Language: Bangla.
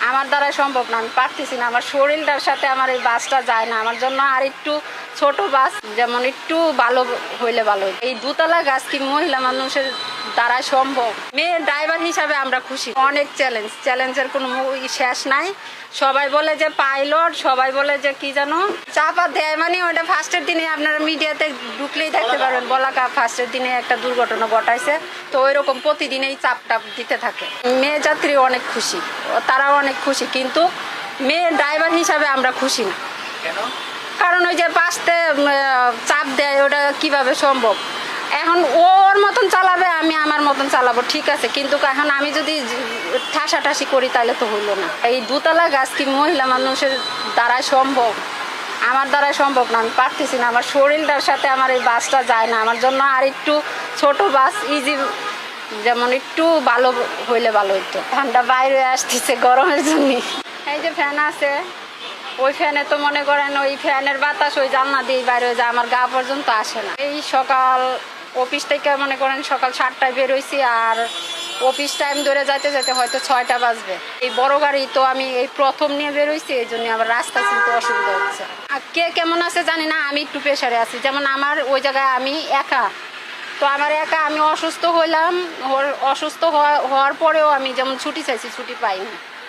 আমার দ্বারা সম্ভব না, আমি পারতেছি না, আমার শরীরটার সাথে আমার এই বাসটা যায় না। আমার জন্য আর একটু ছোট বাস যেমন একটু ভালো হইলে ভালো হইতো। এই দুতলা গাছ কি মহিলা মানুষের দ্বারা সম্ভব? মেয়ে ড্রাইভার হিসাবে আমরা খুশি। অনেক চ্যালেঞ্জের কোনো শেষ নাই। সবাই বলে যে পাইলট, সবাই বলে যে কি জানো চাপা দেয়, মানে ওটা ফার্স্টের দিনে আপনারা মিডিয়াতে ঢুকলেই দেখতে পারবেন বলাকা ফার্স্টের দিনে একটা দুর্ঘটনা ঘটাইছে। তো ওই রকম প্রতিদিনেই চাপটা দিতে থাকে। মেয়ে যাত্রী অনেক খুশি, তারাও অনেক খুশি, কিন্তু মেয়ে ড্রাইভার হিসাবে আমরা খুশি না। কারণ ওই যে পাশতে চাপ দেয়, ওটা কিভাবে সম্ভব? এখন ওর মতন চালাবে, আমি আমার মতন চালাবো, ঠিক আছে, কিন্তু এখন আমি যদি ঠাসাঠাসি করি তাহলে তো হইলো না। এই দুতলা গাছ কি মহিলা মানুষের দ্বারা সম্ভব? আমার দ্বারা সম্ভব না, আমি পারতেছি না, আমার শরীরটার সাথে আমার এই বাসটা যায় না। আমার জন্য আর একটু ছোট বাস ইজি, যেমন একটু ভালো হইলে ভালো হইতো। ঠান্ডা বাইরে আসতেছে গরমের জন্য। এই যে ফ্যান আছে, ওই ফ্যানে তো মনে করেন ওই ফ্যানের বাতাস ওই জানলা দিয়ে বাইরে হয়ে যায়, আমার গা পর্যন্ত আসে না। এই সকাল অফিস থেকে মনে করেন সকাল 7টায় বেরোইছি, আর অফিস টাইম ধরে যাইতে যাইতে হয়তো 6টা বাজবে। এই বড় গাড়ি তো আমি এই প্রথম নিয়ে বেরোইছি, এই জন্য আবার রাস্তা চিনতে অসুবিধা হচ্ছে। আর কে কেমন আছে জানি না, আমি একটু প্রেশারে আছি। যেমন আমার ওই জায়গায় আমি একা, তো আমার একা আমি অসুস্থ হইলাম, অসুস্থ হওয়ার পরেও আমি যেমন ছুটি চাইছি, ছুটি পাইনি।